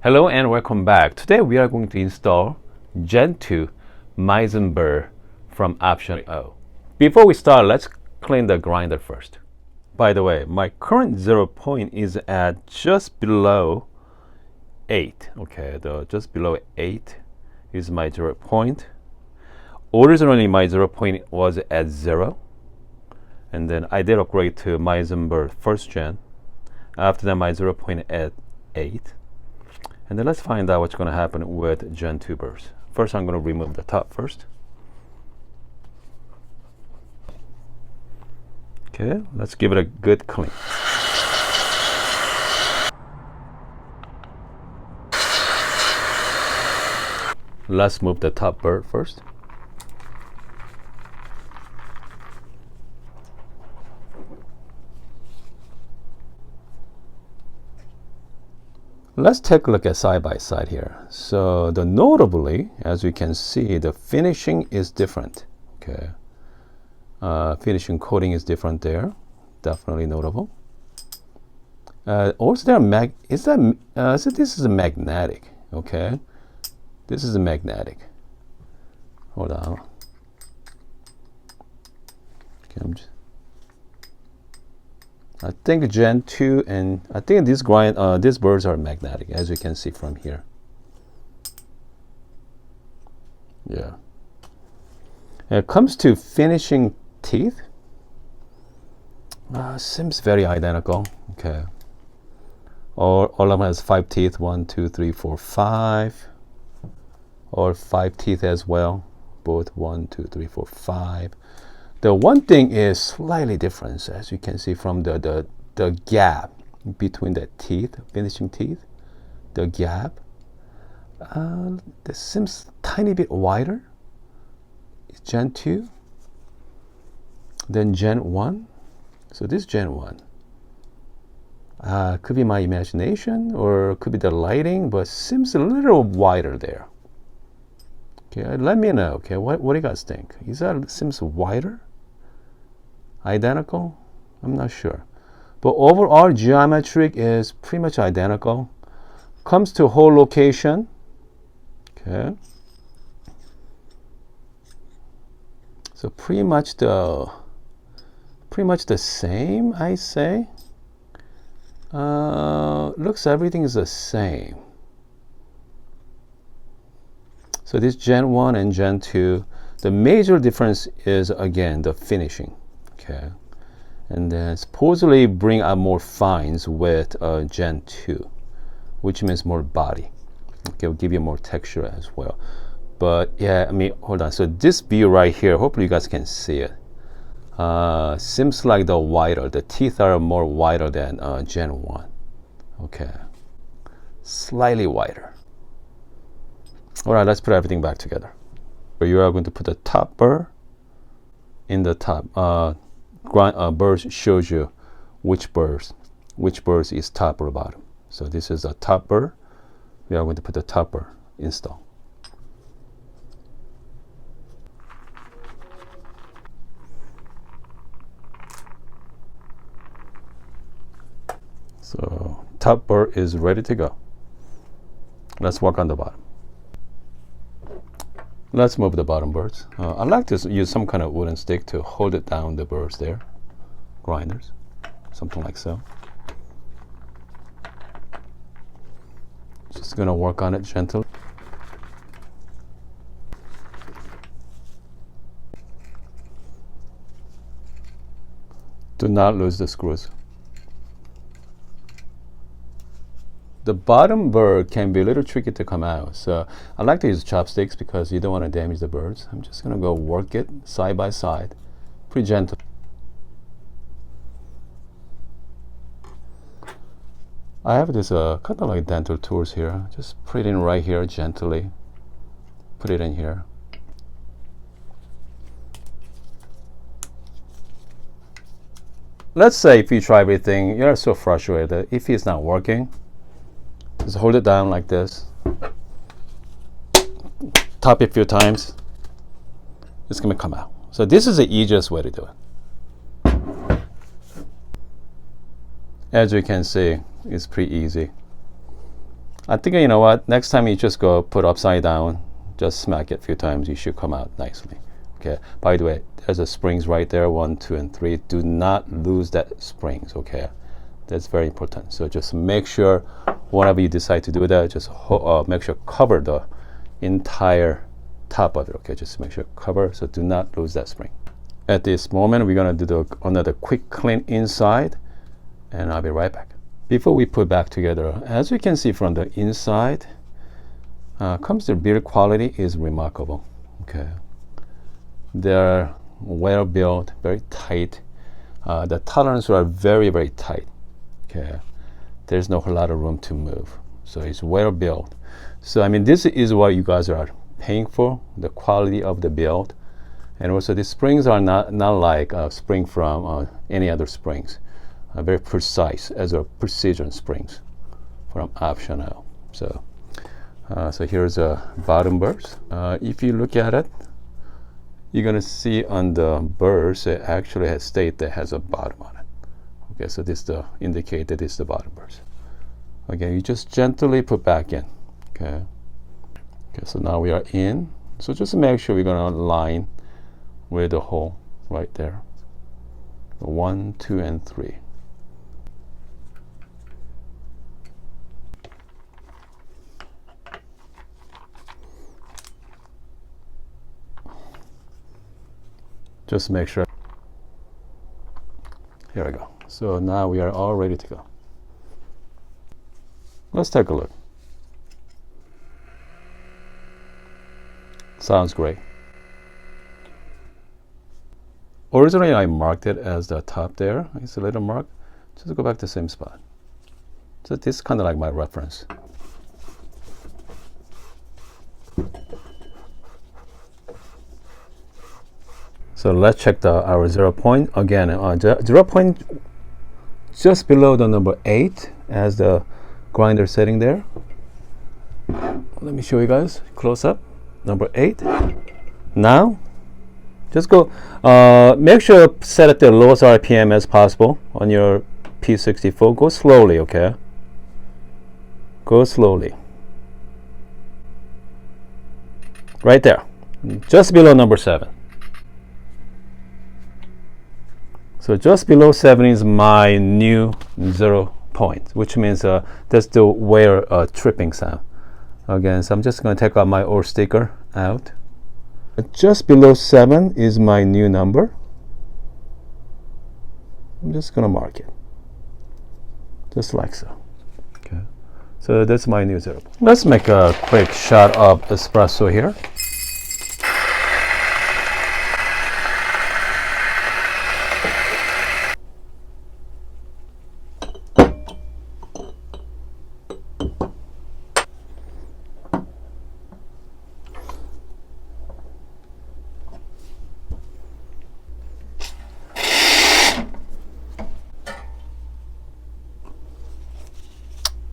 Hello and welcome back. Today we are going to install Gen 2 Mizen Burr from option O. Before we start, let's clean the grinder first. By the way, my current 0 point is at just below 8. Okay, just below 8 is my 0 point. Originally my 0 point was at 0. And then I did upgrade to Mizen Burr first gen. After that my 0 point at 8. And then let's find out what's going to happen with Gen 2 burrs. First, I'm going to remove the top first. Okay, let's give it a good clean. Let's move the top burr first. Let's take a look at side by side here. So notably, as you can see, the finishing is different. Okay, finishing coating is different there. Definitely notable. Also, there so this is a magnetic. Okay, this is a magnetic. Hold on. Okay, I think Gen 2 and I think these burrs are magnetic, as you can see from here. Yeah. When it comes to finishing teeth, seems very identical. Okay. All of them has 5 teeth. 1, 2, 3, 4, 5. Or 5 teeth as well. Both 1, 2, 3, 4, 5. The one thing is slightly different, as you can see from the gap between the teeth, finishing teeth. The gap, this seems tiny bit wider. It's Gen 2, then Gen 1. So this Gen 1. Could be my imagination or could be the lighting, but seems a little wider there. Okay, let me know. Okay, what do you guys think? Seems wider? Identical? I'm not sure. But overall geometric is pretty much identical. Comes to hole location. Okay. So pretty much the same, I say. Looks everything is the same. So this Gen 1 and Gen 2, the major difference is again the finishing. Okay, and then supposedly bring out more fines with Gen 2, which means more body. Okay, will give you more texture as well. But yeah, I mean, hold on. So this view right here, hopefully you guys can see it. Seems like the teeth are more wider than Gen 1. Okay, slightly wider. All right, let's put everything back together. So you are going to put the top burr in the top. Burrs shows you which burrs is top or bottom. So this is a top burr. We are going to put the top burr install. So top burr is ready to go. Let's work on the bottom. Let's move the bottom burrs. I like to use some kind of wooden stick to hold it down, the burrs there. Grinders, something like so. Just gonna work on it gently. Do not lose the screws. The bottom burr can be a little tricky to come out, so I like to use chopsticks because you don't want to damage the burrs. I'm just gonna go work it side by side, pretty gentle. I have this kind of like dental tools here. Just put it in right here gently. Put it in here. Let's say if you try everything, you're so frustrated. If it's not working, just hold it down like this. Tap it a few times. It's gonna come out. So this is the easiest way to do it. As you can see, it's pretty easy. I think, you know what, next time you just go put upside down, just smack it a few times, you should come out nicely. Okay, by the way, there's a springs right there, 1, 2, and 3. Do not lose that springs, okay? That's very important. So just make sure whenever you decide to do that, just make sure cover the entire top of it, okay? Just make sure cover, so do not lose that spring. At this moment, we're gonna do another quick clean inside, and I'll be right back. Before we put back together, as you can see from the inside, comes the build quality is remarkable, okay? They're well built, very tight. The tolerances are very, very tight, okay? There's no whole lot of room to move, so it's well built. So I mean, this is what you guys are paying for, the quality of the build. And also the springs are not like a spring from any other springs. Very precise, as a precision springs from Optional. So here's a bottom burrs. If you look at it, you're gonna see on the burrs it actually has state that has a bottom on it. Okay, so this indicate that this is the bottom burrs. Again, you just gently put back in. Okay. Okay, so now we are in. So just make sure we're gonna align with the hole right there. 1, 2, and 3. Just make sure. Here we go. So now we are all ready to go. Let's take a look. Sounds great. Originally, I marked it as the top there. It's a little mark. Just go back to the same spot. So this is kind of like my reference. So let's check our 0 point. Again, 0 point just below the number 8 as the grinder setting there. Let me show you guys close up. Number 8. Now, just go, make sure set at the lowest RPM as possible on your P64. Go slowly, okay? Go slowly. Right there, just below number 7. So just below 7 is my new 0 point, which means that's the wear tripping sound. Again, so I'm just going to take out my old sticker out. Just below 7 is my new number. I'm just going to mark it, just like so. Okay, so that's my new 0 point. Let's make a quick shot of espresso here.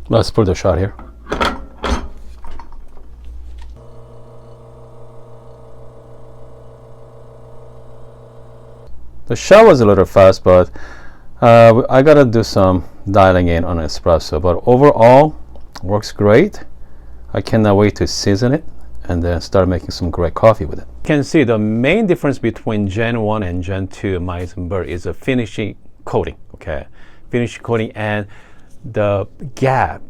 Let's put the shot here. The shot was a little fast, but I gotta do some dialing in on espresso. But overall, works great. I cannot wait to season it and then start making some great coffee with it. You can see the main difference between Gen 1 and Gen 2 Mizen Burr is a finishing coating. Okay, finishing coating and the gap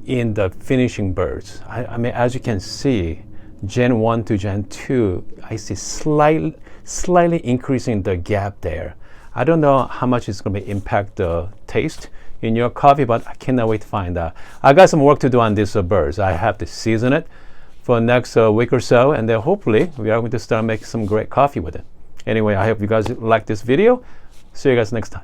in the finishing burrs. I mean, as you can see, Gen 1 to Gen 2, I see slightly increasing the gap there. I don't know how much it's going to impact the taste in your coffee, but I cannot wait to find out. I got some work to do on these burrs. I have to season it for the next week or so, and then hopefully we are going to start making some great coffee with it. Anyway, I hope you guys like this video. See you guys next time.